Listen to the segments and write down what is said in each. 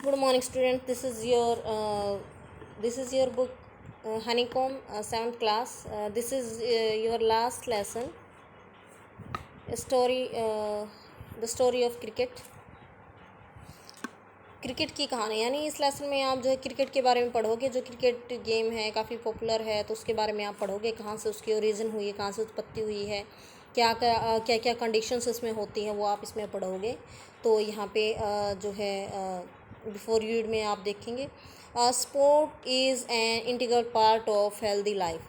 Good morning, student. This is your book, Honeycomb, seventh class. This is your last lesson. A story, the story of cricket. Cricket की कहानी, यानी इस lesson में आप जो है क्रिकेट के बारे में पढ़ोगे। जो क्रिकेट गेम है काफ़ी पॉपुलर है, तो उसके बारे में आप पढ़ोगे, कहाँ से उसकी ओरिजिन हुई है, कहाँ से उत्पत्ति हुई है, क्या क्या क्या क्या कंडीशंस इसमें होती हैं, वो आप इसमें पढ़ोगे। तो यहाँ पे जो है बिफोर रीड में आप देखेंगे, sport is an integral part of healthy life.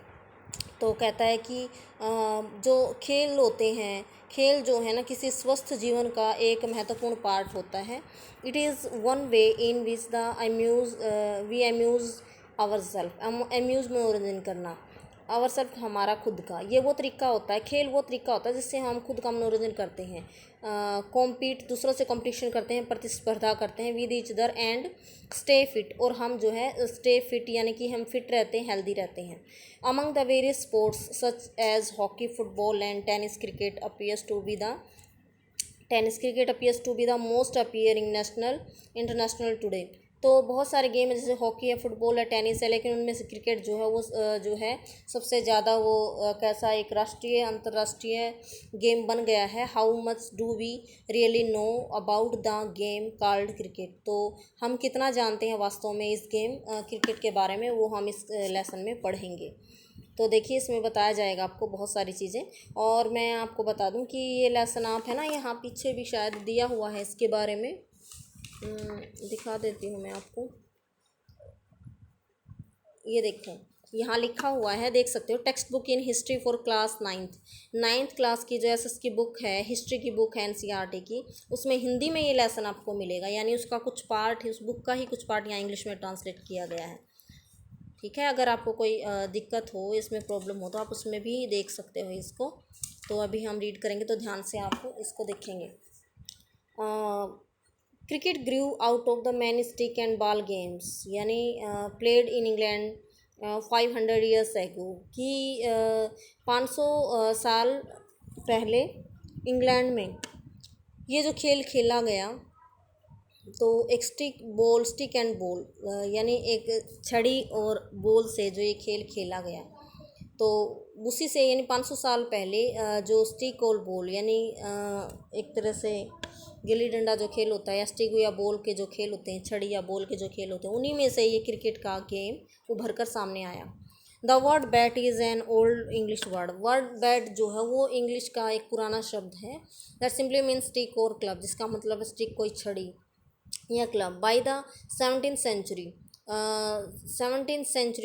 तो कहता है कि जो खेल होते हैं, खेल जो है ना किसी स्वस्थ जीवन का एक महत्वपूर्ण पार्ट होता है। It is one way in which the we amuse our self. Amuse में ओरिजिन करना, आवर सेल्फ हमारा खुद का, ये वो तरीका होता है, खेल वो तरीका होता है जिससे हम खुद का मनोरंजन करते हैं। कॉम्पीट, दूसरों से कंपटीशन करते हैं, प्रतिस्पर्धा करते हैं with each other and stay fit. और हम जो है स्टे फिट यानी कि हम फिट रहते हैं, हेल्दी रहते हैं। Among the various sports such as hockey, football and tennis, cricket appears to be the most appearing national international today. तो बहुत सारे गेम है, जैसे हॉकी है, फुटबॉल है, टेनिस है, लेकिन उनमें से क्रिकेट जो है वो जो है सबसे ज़्यादा वो कैसा एक राष्ट्रीय अंतर्राष्ट्रीय गेम बन गया है। How much do we really know about the game called cricket. तो हम कितना जानते हैं वास्तव में इस गेम क्रिकेट के बारे में, वो हम इस लेसन में पढ़ेंगे। तो देखिए, इसमें बताया जाएगा आपको बहुत सारी चीज़ें। और मैं आपको बता दूं कि ये लेसन आप है ना, यहाँ पीछे भी शायद दिया हुआ है इसके बारे में। दिखा देती हूँ मैं आपको, ये देखो यहाँ लिखा हुआ है, देख सकते हो, text book in history for class ninth class की जो एसएस की बुक है, हिस्ट्री की बुक है एनसीईआरटी की, उसमें हिंदी में ये लेसन आपको मिलेगा। यानी उसका कुछ पार्ट है, उस बुक का ही कुछ पार्ट यहाँ इंग्लिश में ट्रांसलेट किया गया है। ठीक है, अगर आपको कोई दिक्कत हो, इसमें प्रॉब्लम हो, तो आप उसमें भी देख सकते हो इसको। तो अभी हम रीड करेंगे, तो ध्यान से आप इसको देखेंगे। Cricket grew out of the many stick and ball games, यानी played in England 500 years ago, कि 500 साल पहले इंग्लैंड में ये जो खेल खेला गया। तो एक स्टिक एंड बॉल यानी एक छड़ी और बॉल से जो ये खेल खेला गया, तो उसी से यानी 500 साल पहले जो स्टिक और बॉल यानी एक तरह से गिल्ली डंडा जो खेल होता है, या स्टिक या बॉल के जो खेल होते हैं, छड़ी या बॉल के जो खेल होते हैं, उन्हीं में से ये क्रिकेट का गेम उभर कर सामने आया। The word bat is an old English word bat जो है वो इंग्लिश का एक पुराना शब्द है। दैट सिंपली मीन स्टिक और क्लब, जिसका मतलब है स्टिक कोई छड़ी या club. By the 17th century,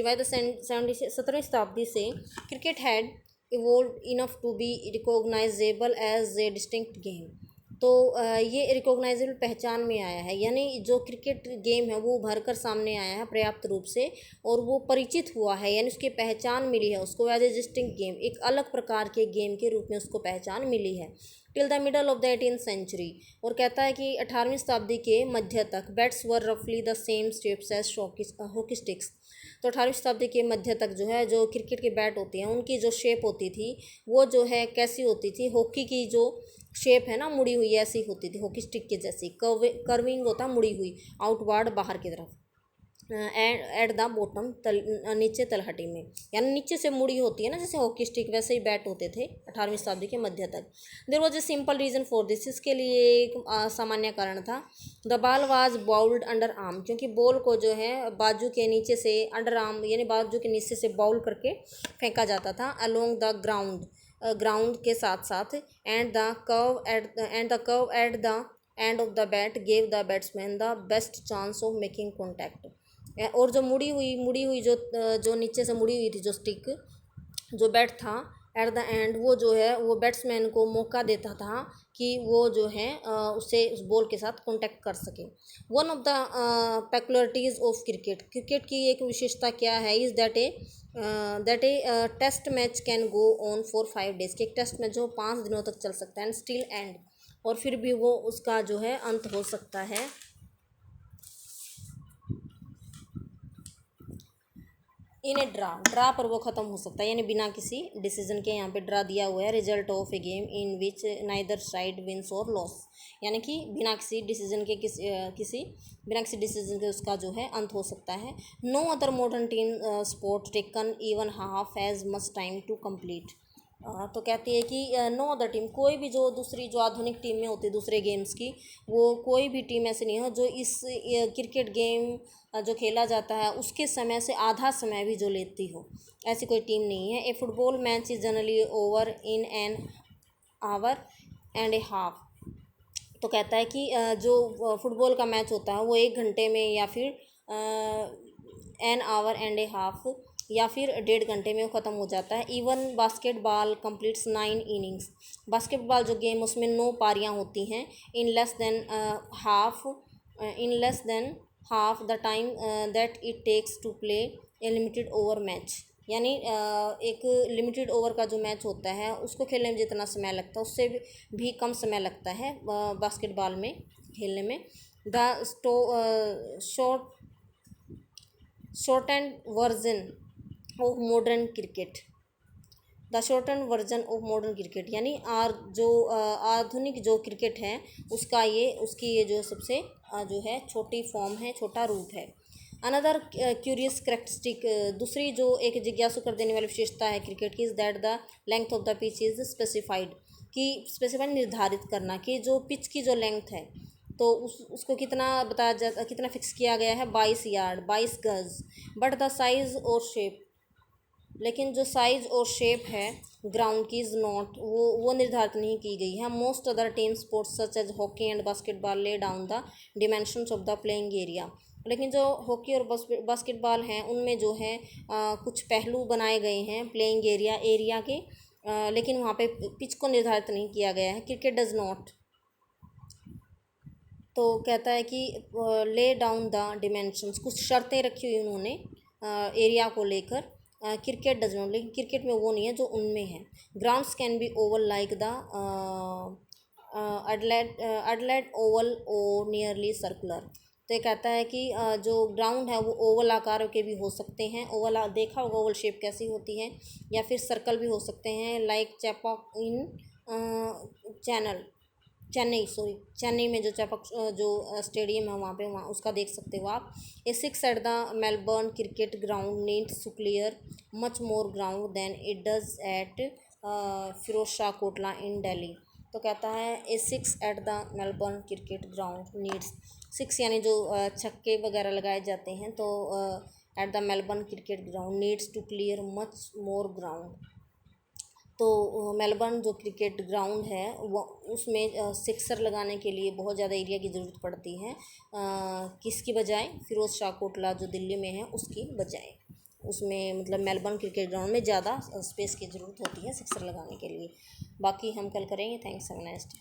17वीं शताब्दी से cricket had evolve enough to be recognizable as a distinct game. तो ये रिकॉग्नाइजेबल पहचान में आया है, यानी जो क्रिकेट गेम है वो उभर कर सामने आया है पर्याप्त रूप से, और वो परिचित हुआ है, यानी उसकी पहचान मिली है उसको एज ए डिस्टिंक्ट गेम, एक अलग प्रकार के गेम के रूप में उसको पहचान मिली है। Till the middle of the 18th century, और कहता है कि 18वीं शताब्दी के मध्य तक बैट्स वर रफली the same shapes as hockey sticks. तो 18वीं शताब्दी के मध्य तक जो है जो क्रिकेट के बैट होती हैं उनकी जो शेप होती थी वो जो है कैसी होती थी, हॉकी की जो शेप है ना, मुड़ी हुई ऐसी होती थी, हॉकी स्टिक के जैसी, कर्विंग होता मुड़ी हुई आउटवर्ड बाहर की तरफ, एट द बॉटम नीचे तलहटी में, यानी नीचे से मुड़ी होती है ना जैसे हॉकी स्टिक, वैसे ही बैट होते थे 18वीं शताब्दी के मध्य तक। There was a simple reason for this, इसके लिए एक सामान्य कारण था। The ball was bowled under arm, क्योंकि बॉल को जो है बाजू के नीचे से, अंडर आर्म यानी बाजू के नीचे से बाउल करके फेंका जाता था, अलोंग द ग्राउंड के साथ साथ, and the curve at the end of the bat gave the batsman the best chance of making contact. और जो मुड़ी हुई जो नीचे से मुड़ी हुई थी जो स्टिक, जो बैट था एट द एंड, वो जो है वो बैट्समैन को मौका देता था कि वो जो है उससे उस बॉल के साथ कांटेक्ट कर सके। One of the peculiarities of cricket की एक विशेषता क्या है, is that a test match can go on for 5 days, कि एक टेस्ट मैच जो 5 दिनों तक चल सकता है, एंड स्टिल एंड, और फिर भी वो उसका जो है अंत हो सकता है। इन ए ड्रा पर वो ख़त्म हो सकता है, यानी बिना किसी डिसीजन के। यहाँ पे ड्रा दिया हुआ है, result of a game in which neither side wins और लॉस, यानी कि बिना किसी डिसीजन के बिना किसी डिसीजन के उसका जो है अंत हो सकता है। No other modern team sport taken even half as much time to complete. तो कहती है कि नो अदर टीम, कोई भी जो दूसरी जो आधुनिक टीमें होती है दूसरे गेम्स की, वो कोई भी टीम ऐसी नहीं हो जो इस क्रिकेट गेम जो खेला जाता है उसके समय से आधा समय भी जो लेती हो, ऐसी कोई टीम नहीं है। A football match is generally over in an hour and a half. तो कहता है कि जो फुटबॉल का मैच होता है वो 1 घंटे में, या फिर N hour and a half, या फिर 1.5 घंटे में वो ख़त्म हो जाता है। Even basketball completes 9 innings. Basketball जो गेम उसमें 9 पारियां होती हैं। In less than half the time that it takes to play a limited over match, यानी एक लिमिटेड ओवर का जो मैच होता है उसको खेलने में जितना समय लगता है उससे भी कम समय लगता है बास्केटबॉल में खेलने में। The shortened version of modern cricket, the shorten version of modern cricket, यानी आधुनिक जो क्रिकेट है उसकी ये जो सबसे जो है छोटी फॉर्म है, छोटा रूप है। अनदर क्यूरियस करेक्टरिस्टिक, दूसरी जो एक जिज्ञासु कर देने वाली विशेषता है क्रिकेट की, is that the length of the pitch is specified, कि स्पेसिफाइड निर्धारित करना कि जो पिच की जो लेंथ है तो उसको कितना फिक्स किया गया है, 22 यार्ड, 22 गज। बट द साइज़ और शेप, लेकिन जो साइज़ और शेप है ग्राउंड की इज़ नॉट, वो निर्धारित नहीं की गई है। Most other team sports such as hockey and basketball lay down the dimensions of the playing area, लेकिन जो हॉकी और बास्केटबॉल हैं उनमें जो है कुछ पहलू बनाए गए हैं प्लेइंग एरिया के, लेकिन वहाँ पे पिच को निर्धारित नहीं किया गया है। क्रिकेट डज नॉट, तो कहता है कि ले डाउन द डिमेंशंस, कुछ शर्तें रखी हुई उन्होंने एरिया को लेकर। क्रिकेट डज नॉट, लेकिन क्रिकेट में वो नहीं है जो उनमें है। Grounds can be oval like the एडलेट Oval और नियरली सर्कुलर। तो ये कहता है कि जो ग्राउंड है वो ओवल आकार के भी हो सकते हैं, ओवल देखा होगा ओवल शेप कैसी होती है, या फिर सर्कल भी हो सकते हैं, लाइक चेपॉक इन चेन्नई में जो स्टेडियम है वहाँ उसका देख सकते हो आप। A 6 at the Melbourne cricket ground needs to clear much more ground than it does at Feroz Shah Kotla in Delhi. तो कहता है a 6 at the Melbourne cricket ground needs, 6 यानी जो छक्के वगैरह लगाए जाते हैं, तो at the Melbourne cricket ground needs to clear much more ground. तो मेलबर्न जो क्रिकेट ग्राउंड है वो उसमें सिक्सर लगाने के लिए बहुत ज़्यादा एरिया की ज़रूरत पड़ती है, किसकी बजाय, फिरोज़ शाह कोटला जो दिल्ली में है उसकी बजाय। उसमें मतलब मेलबर्न क्रिकेट ग्राउंड में ज़्यादा स्पेस की ज़रूरत होती है सिक्सर लगाने के लिए। बाकी हम कल करेंगे। Thanks, have a nice day.